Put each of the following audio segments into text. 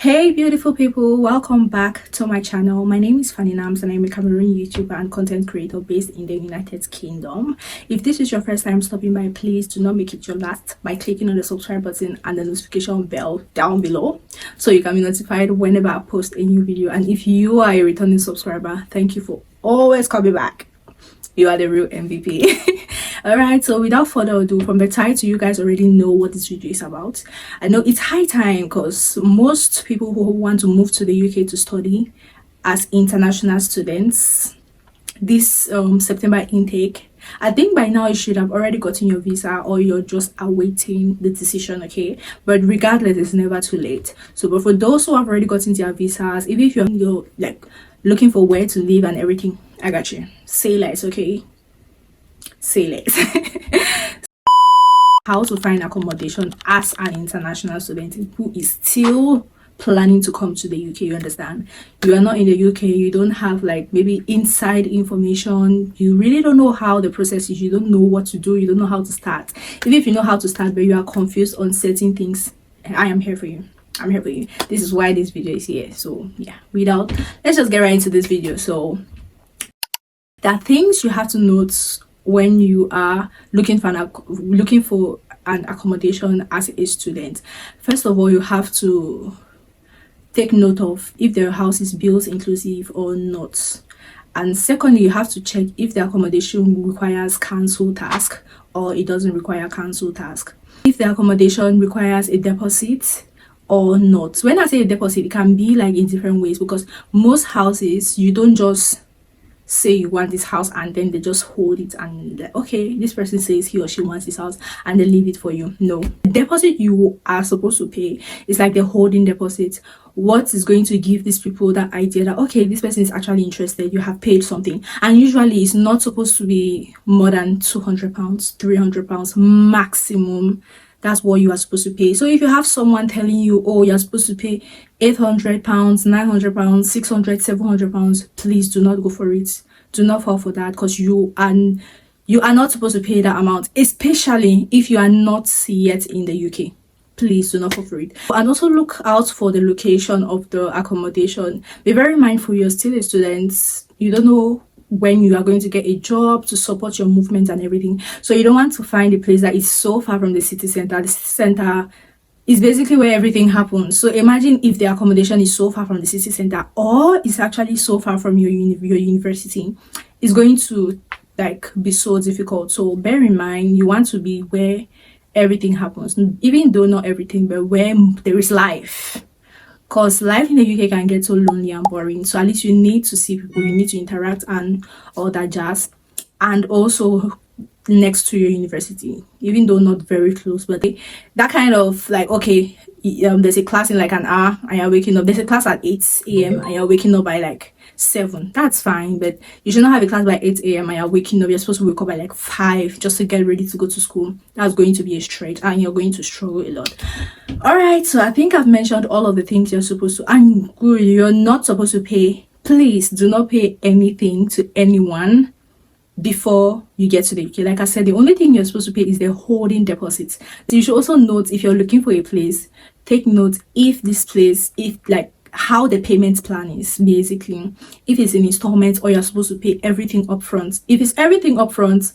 Hey beautiful people, welcome back to my channel. My name is Fanny Nams and I'm a Cameroon YouTuber and content creator based in the United Kingdom. If this is your first time stopping by, please do not make it your last by clicking on the subscribe button and the notification bell down below so you can be notified whenever I post a new video. And if you are a returning subscriber, thank you for always coming back. You are the real MVP. All right, so without further ado, from the title you guys already know what this video is about. I know it's high time because most people who want to move to the UK to study as international students, this September intake, I think by now you should have already gotten your visa or you're just awaiting the decision, okay? But regardless, it's never too late. So but for those who have already gotten their visas, even if you're like looking for where to live and everything, I got you. Say less, okay? Say less. How to find accommodation as an international student who is still planning to come to the UK. You understand? You are not in the UK, you don't have like maybe inside information, you really don't know how the process is, you don't know what to do, you don't know how to start. Even if you know how to start but you are confused on certain things, I am here for you. I'm here for you. This is why this video is here. So yeah, let's just get right into this video. So there are things you have to note when you are looking for an accommodation as a student. First of all, you have to take note of if their house is bills inclusive or not. And secondly, you have to check if the accommodation requires council tax or it doesn't require council tax. If the accommodation requires a deposit or not. When I say a deposit, it can be like in different ways, because most houses you don't just say you want this house and then they just hold it and like, okay, this person says he or she wants this house and they leave it for you. No, the deposit you are supposed to pay is like the holding deposit. What is going to give these people that idea that okay, this person is actually interested, you have paid something. And usually it's not supposed to be more than £200, £300 maximum. That's what you are supposed to pay. So if you have someone telling you, oh, you're supposed to pay £800, £900, £600, £700, please do not go for it. Do not fall for that, because you are not supposed to pay that amount, especially if you are not yet in the UK. Please do not fall for it. And also look out for the location of the accommodation. Be very mindful, you're still a student. You don't know when you are going to get a job to support your movement and everything, so you don't want to find a place that is so far from the city center. The city center is basically where everything happens. So imagine if the accommodation is so far from the city center or it's actually so far from your university, it's going to like be so difficult. So bear in mind, you want to be where everything happens, even though not everything, but where there is life. Because life in the UK can get so lonely and boring. So at least you need to see people, you need to interact and all that jazz. And also next to your university, even though not very close, but that kind of like, okay, there's a class in like an hour and you're waking up. There's a class at 8 a.m. and you're waking up by like 7. That's fine, but you should not have a class by 8 a.m. and you're waking up. You're supposed to wake up by like 5 just to get ready to go to school. That's going to be a stretch and you're going to struggle a lot. All right, so I think I've mentioned all of the things you're supposed to, and you're not supposed to pay. Please do not pay anything to anyone before you get to the UK. Like I said, the only thing you're supposed to pay is the holding deposits. So you should also note, if you're looking for a place, take note if this place, if like how the payment plan is, basically if it's in installments or you're supposed to pay everything up front. If it's everything up front,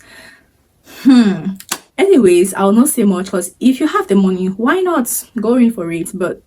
anyways, I'll not say much, because if you have the money, why not go in for it? But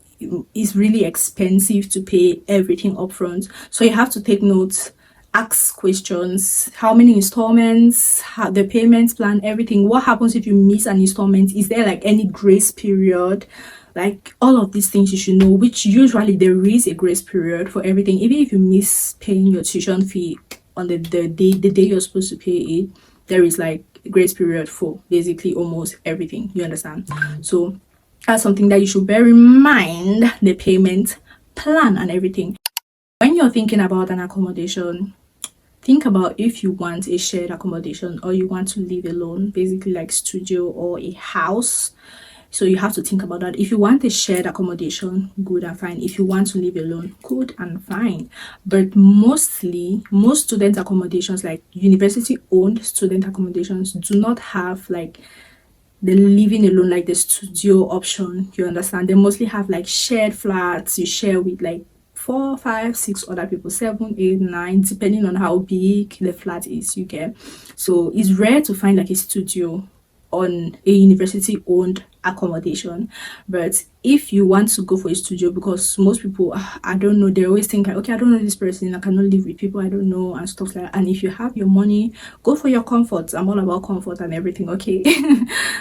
it's really expensive to pay everything up front, so you have to take notes, ask questions. How many installments, how the payment plan, everything. What happens if you miss an installment? Is there like any grace period? Like all of these things you should know, which usually there is a grace period for everything. Even if you miss paying your tuition fee on the day you're supposed to pay it, there is like a grace period for basically almost everything. You understand? So that's something that you should bear in mind, the payment plan and everything. When you're thinking about an accommodation, think about if you want a shared accommodation or you want to live alone, basically like studio or a house. So you have to think about that. If you want a shared accommodation, good and fine. If you want to live alone, good and fine. But mostly, most student accommodations, like university owned student accommodations, do not have like the living alone, like the studio option, you understand. They mostly have like shared flats you share with like 4, 5, 6 other people, 7, 8, 9, depending on how big the flat is, you get. So it's rare to find like a studio on a university owned accommodation. But if you want to go for a studio, because most people, I don't know, they always think like, okay, I don't know this person, I cannot live with people I don't know and stuff like that. And if you have your money, go for your comfort. I'm all about comfort and everything, okay?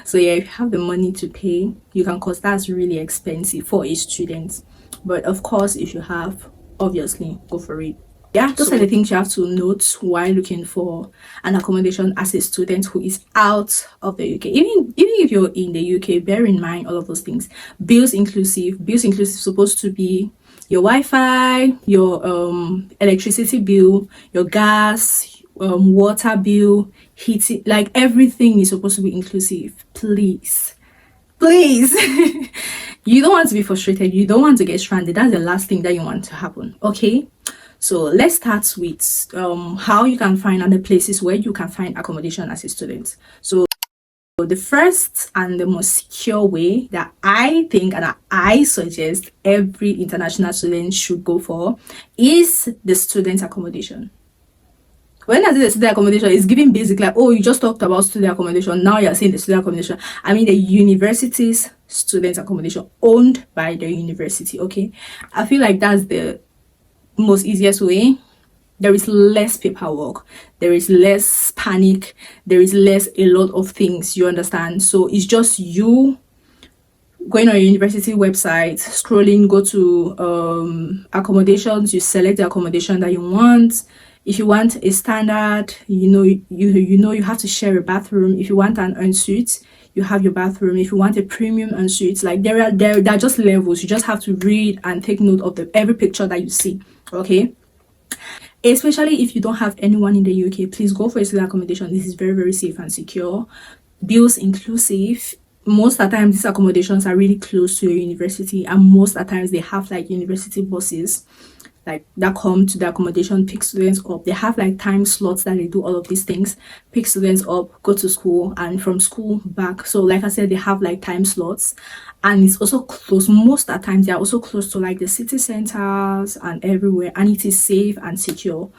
So yeah, if you have the money to pay, you can, cause that's really expensive for a student. But of course, if you have, obviously go for it. Yeah, those are the things you have to note while looking for an accommodation as a student who is out of the UK. Even if you're in the UK, bear in mind all of those things. Bills inclusive supposed to be your Wi-Fi, your electricity bill, your gas, water bill, heating, like everything is supposed to be inclusive. Please. You don't want to be frustrated, you don't want to get stranded. That's the last thing that you want to happen, okay? So let's start with how you can find other places where you can find accommodation as a student. So the first and the most secure way that I think and I suggest every international student should go for is the student accommodation. When I say the student accommodation, it's giving basically like, oh, you just talked about student accommodation, now you're saying the student accommodation. I mean the university's student accommodation owned by the university, okay? I feel like that's the most easiest way. There is less paperwork, there is less panic, there is less a lot of things, you understand? So it's just you going on your university website, scrolling, go to accommodations, you select the accommodation that you want. If you want a standard, you have to share a bathroom. If you want an ensuite, you have your bathroom. If you want a premium ensuite, like there are just levels. You just have to read and take note of every picture that you see, okay? Especially if you don't have anyone in the UK, please go for a student accommodation. This is very, very safe and secure. Bills inclusive. Most of the time, these accommodations are really close to your university, and most of the times they have like university buses like that come to the accommodation, pick students up. They have like time slots that they do all of these things, pick students up, go to school, and from school back. So like I said, they have like time slots, and it's also close. Most of the times they are also close to like the city centers and everywhere, and it is safe and secure,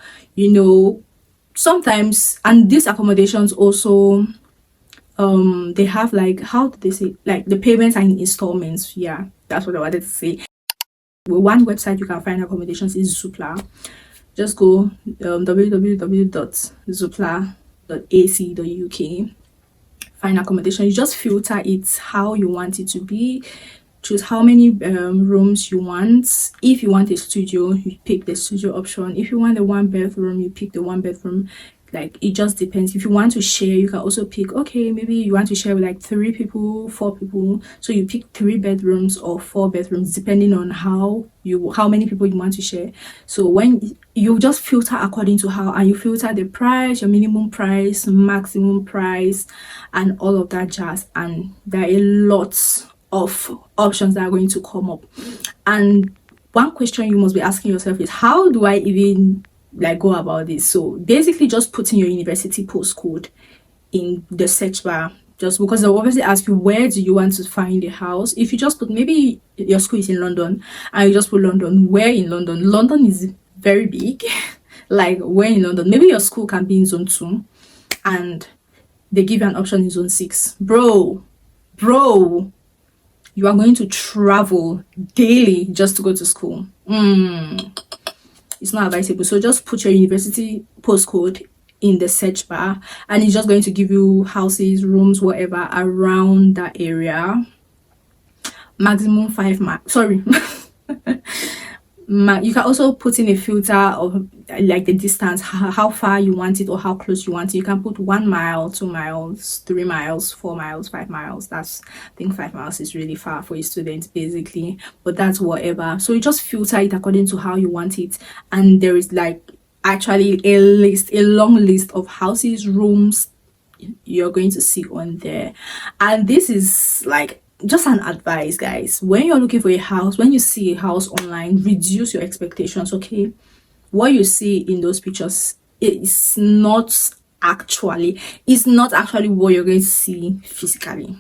sometimes. And these accommodations also they have like, how do they say, like the payments are in installments. Yeah, that's what I wanted to say. One website you can find accommodations is Zoopla. Just go www.zoopla.ac.uk, find accommodation. You just filter it how you want it to be, choose how many rooms you want. If you want a studio, you pick the studio option. If you want a 1 bedroom, you pick the 1 bedroom. Like it just depends. If you want to share, you can also pick, okay, maybe you want to share with like 3 people, 4 people, so you pick 3 bedrooms or 4 bedrooms depending on how many people you want to share. So when you just filter according to how, and you filter the price, your minimum price, maximum price, and all of that jazz, and there are a lot of options that are going to come up. And one question you must be asking yourself is, how do I even like go about this? So basically just put in your university postcode in the search bar, just because they'll obviously ask you, where do you want to find a house? If you just put, maybe your school is in London and you just put London, where in London? London is very big. Like where in London? Maybe your school can be in zone 2 and they give you an option in zone 6. Bro, you are going to travel daily just to go to school. It's not advisable. So just put your university postcode in the search bar, and it's just going to give you houses, rooms, whatever around that area. Maximum 5 miles. Sorry. You can also put in a filter of like the distance, how far you want it or how close you want it. You can put 1 mile, 2 miles, 3 miles, 4 miles, 5 miles. I think 5 miles is really far for a student basically, but that's whatever. So you just filter it according to how you want it, and there is like actually a long list of houses, rooms you're going to see on there. And this is like just an advice, guys. When you're looking for a house, when you see a house online, reduce your expectations, okay? What you see in those pictures, it's not actually what you're going to see physically.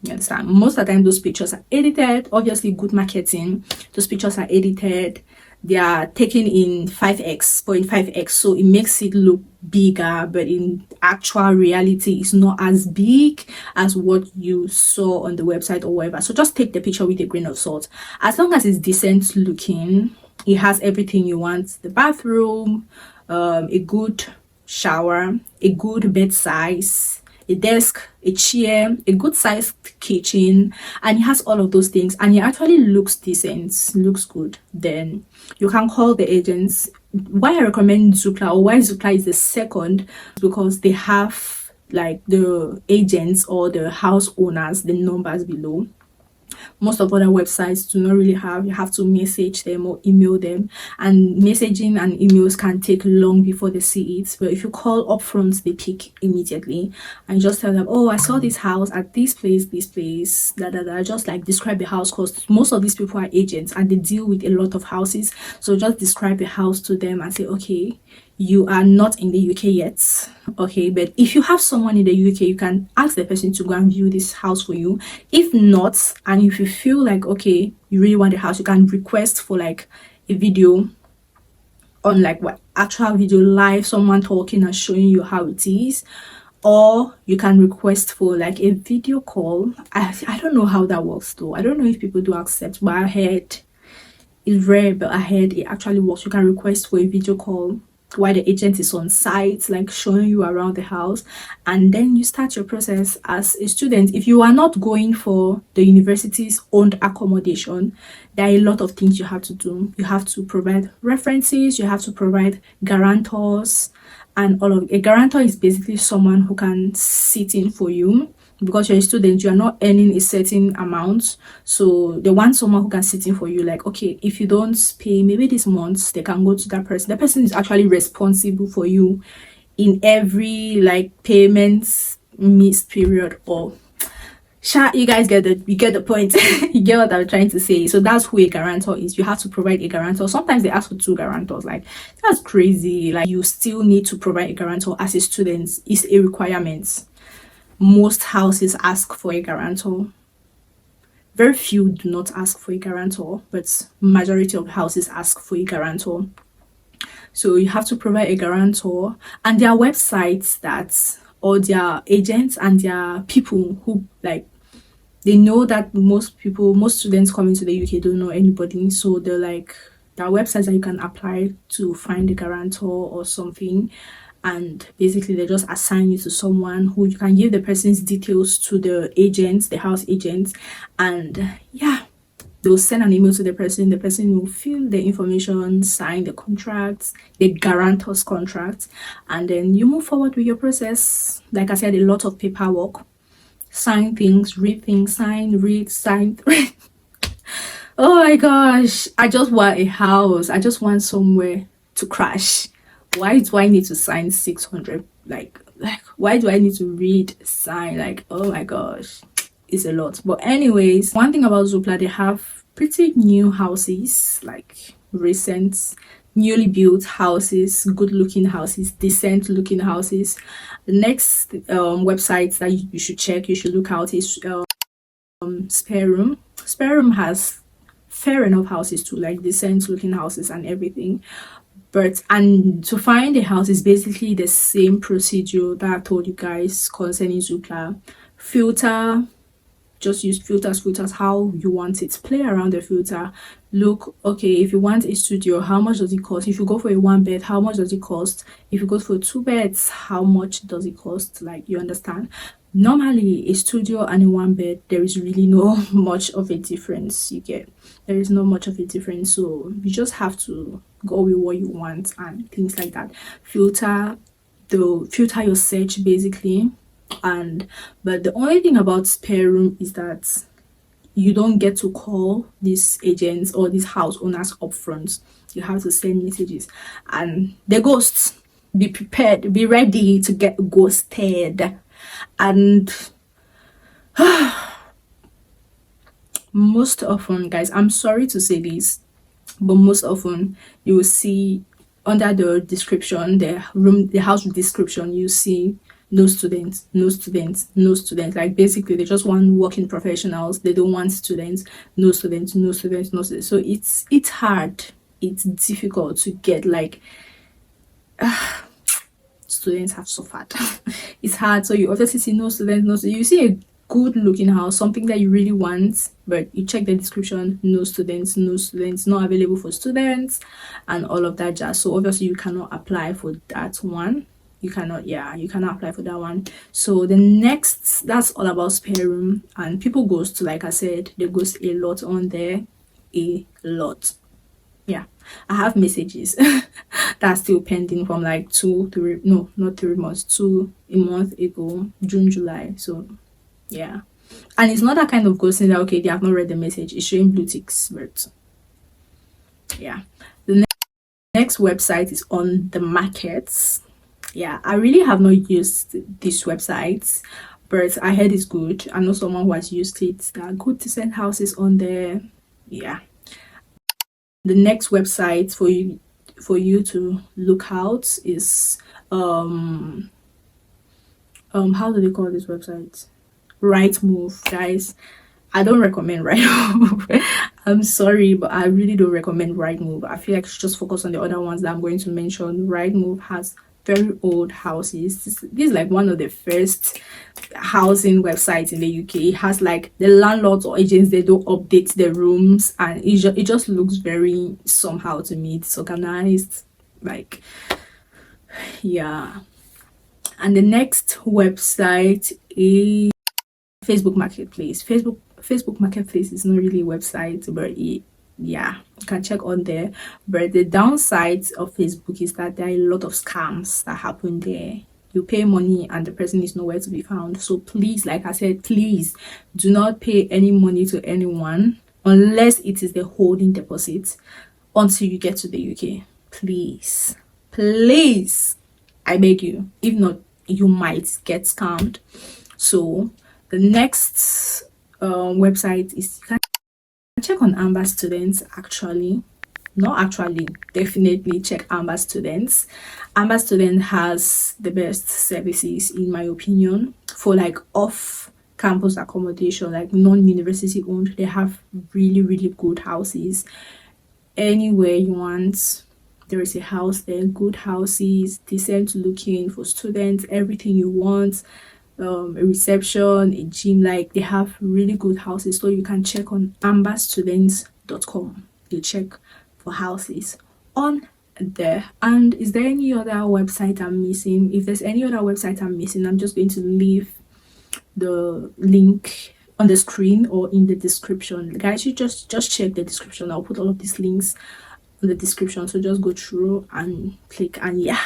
You understand? Most of the time those pictures are edited. Obviously, good marketing, those pictures are edited, they are taken in 5x, 0.5x, so it makes it look bigger, but in actual reality it's not as big as what you saw on the website or whatever. So just take the picture with a grain of salt. As long as it's decent looking, it has everything you want: the bathroom, a good shower, a good bed size, a desk, a chair, a good sized kitchen, and it has all of those things, and it actually looks decent, looks good, then you can call the agents. Why I recommend Zoopla, or why Zoopla is the second, because they have like the agents or the house owners, the numbers below. Most of other websites do not really have. You have to message them or email them, and messaging and emails can take long before they see it. But if you call upfront, they pick immediately, and just tell them, oh, I saw this house at this place, just like describe the house, because most of these people are agents and they deal with a lot of houses. So just describe the house to them and say, okay, you are not in the UK yet, okay, but if you have someone in the UK, you can ask the person to go and view this house for you. If not, and if you feel like, okay, you really want the house, you can request for like a video on like what actual video, live, someone talking and showing you how it is, or you can request for like a video call. I don't know how that works though. I don't know if people do accept, but I heard it's rare, but I heard it actually works. You can request for a video call while the agent is on site, like showing you around the house, and then you start your process as a student. If you are not going for the university's owned accommodation, there are a lot of things you have to do. You have to provide references, you have to provide guarantors, and all of a guarantor is basically someone who can sit in for you, because you're a student, you are not earning a certain amount, so they want someone who can sit in for you. Like, okay, if you don't pay maybe this month, they can go to that person. The person is actually responsible for you in every like payments missed period, or you guys get the point. You get what I'm trying to say. So that's who a guarantor is. You have to provide a guarantor. Sometimes they ask for 2 guarantors. Like, that's crazy. Like, you still need to provide a guarantor as a student. It's a requirement. Most houses ask for a guarantor. Very few do not ask for a guarantor, but majority of houses ask for a guarantor. So you have to provide a guarantor, and there are websites that, or their agents and their people who like, they know that most students coming to the UK don't know anybody, so they're like, there are websites that you can apply to find a guarantor or something, and basically they just assign you to someone who you can give the person's details to the agents, the house agents, and yeah, they'll send an email to the person will fill the information, sign the contracts, the guarantor's contract, and then you move forward with your process. Like I said, a lot of paperwork, sign things, read things, sign, read, sign. Oh my gosh, I just want a house, I just want somewhere to crash. Why do I need to sign 600? Like why do I need to read, sign? Like, oh my gosh, it's a lot. But anyways, one thing about Zoopla, they have pretty new houses, like recent, newly built houses, good looking houses, decent looking houses. The next website that you should check, you should look out, is Spare Room. Spare Room has fair enough houses too, like decent looking houses and everything. But and to find a house is basically the same procedure that I told you guys concerning Zoopla. Filter, just use filters how you want it. Play around the filter. Look, okay, if you want a studio, how much does it cost? If you go for a 1 bed, how much does it cost? If you go for 2 beds, how much does it cost? Like, you understand? Normally a studio and a 1 bed, there is really no much of a difference. You get, there is no much of a difference, so you just have to go with what you want and things like that. Filter your search basically. And but the only thing about Spare Room is that you don't get to call these agents or these house owners upfront. You have to send messages, and the ghosts, be prepared, be ready to get ghosted. And most often, guys, I'm sorry to say this, but most often you will see under the description, the house description, you see no students, no students, no students. Like basically they just want working professionals, they don't want students, no students, no students, no students. So it's hard, it's difficult to get like students have suffered. It's hard. So you obviously see no students, no students. You see a good looking house, something that you really want, but you check the description, no students, no students, not available for students, and all of that jazz. So obviously you cannot apply for that one. You cannot apply for that one. So the next, that's all about spare room, and people ghost, like I said, they ghost a lot on there, a lot. Yeah, I have messages that's still pending from like 3 months, a month ago, June, July. So yeah, and it's not that kind of ghosting that okay, they have not read the message, it's showing blue ticks, but yeah. The next website is On The Markets. Yeah, I really have not used this website, but I heard it's good. I know someone who has used it. There are good decent houses on there. Yeah, the next website for you to look out is how do they call this website? Rightmove, guys. I don't recommend Rightmove. I'm sorry, but I really don't recommend Rightmove. I feel like you should just focus on the other ones that I'm going to mention. Rightmove has very old houses. This is like one of the first housing websites in the UK. It has like the landlords or agents, they don't update the rooms, and it just looks very somehow to me. It's organized, like, yeah. And the next website is Facebook Marketplace. Facebook Marketplace is not really a website, but yeah, you can check on there. But the downside of Facebook is that there are a lot of scams that happen there. You pay money and the person is nowhere to be found. So please, like I said, please do not pay any money to anyone unless it is the holding deposit until you get to the UK. Please, I beg you. If not, you might get scammed. So the next website is, you can check on Amber Students. Definitely check Amber Students. Amber Student has the best services in my opinion for like off campus accommodation, like non-university owned. They have really good houses anywhere you want. There is a house there, good houses, decent looking for students, everything you want. A reception, a gym, like they have really good houses. So you can check on amberstudents.com. You check for houses on there. And is there any other website I'm missing? If there's any other website I'm missing, I'm just going to leave the link on the screen or in the description. Guys, you just check the description. I'll put all of these links in the description, so just go through and click, and yeah.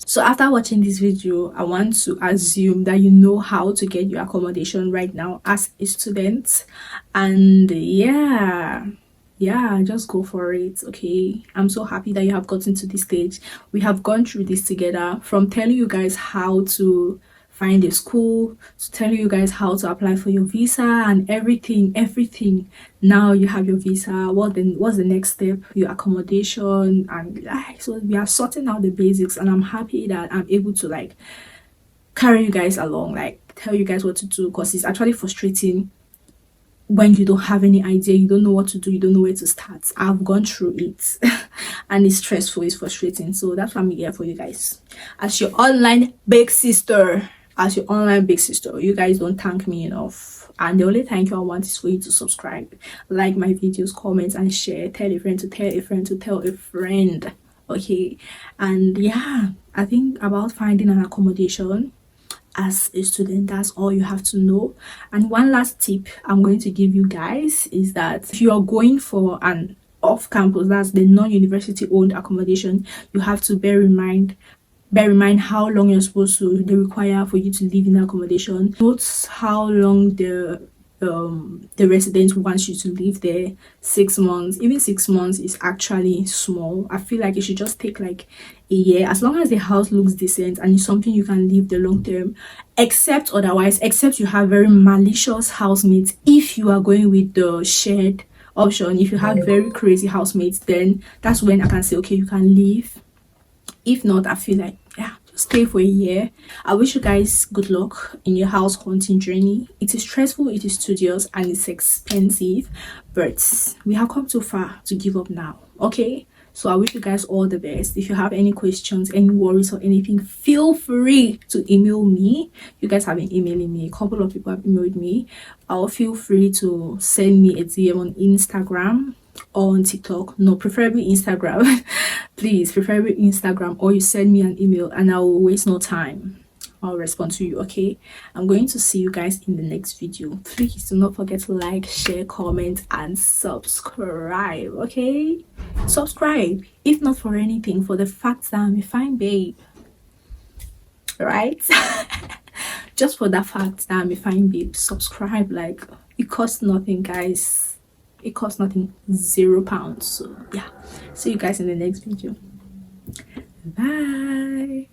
So after watching this video, I want to assume that you know how to get your accommodation right now as a student, and yeah, just go for it. Okay, I'm so happy that you have gotten to this stage. We have gone through this together, from telling you guys how to find a school to telling you guys how to apply for your visa and everything. Now you have your visa. What's the next step? Your accommodation. And so we are sorting out the basics, and I'm happy that I'm able to like carry you guys along, like tell you guys what to do, because it's actually frustrating when you don't have any idea, you don't know what to do, you don't know where to start. I've gone through it and it's stressful, it's frustrating. So that's why I'm here for you guys as your online big sister. You guys don't thank me enough, and the only thank you I want is for you to subscribe, like my videos, comment and share, tell a friend to tell a friend to tell a friend. Okay, and yeah, I think about finding an accommodation as a student, that's all you have to know. And one last tip I'm going to give you guys is that if you are going for an off campus, that's the non-university owned accommodation, you have to bear in mind how long you're supposed to they require for you to live in the accommodation. Note how long the resident wants you to live there. 6 months, even 6 months is actually small. I feel like it should just take like a year, as long as the house looks decent and it's something you can live the long term, except you have very malicious housemates. If you are going with the shared option, if you have very crazy housemates, then that's when I can say okay, you can leave. If not, I feel like yeah, stay for a year. I wish you guys good luck in your house hunting journey. It is stressful, it is studious, and it's expensive, but we have come too far to give up now. Okay, so I wish you guys all the best. If you have any questions, any worries, or anything, feel free to email me. You guys have been emailing me. A couple of people have emailed me. I'll feel free to send me a DM on Instagram or on TikTok. No, preferably Instagram. Please, preferably Instagram, or you send me an email and I will waste no time. I'll respond to you. Okay, I'm going to see you guys in the next video. Please do not forget to like, share, comment, and subscribe. Okay, subscribe, if not for anything, for the fact that I'm a fine babe, right? Just for that fact that I'm a fine babe, subscribe. Like, it costs nothing, guys. It costs nothing, £0. So yeah, see you guys in the next video. Bye.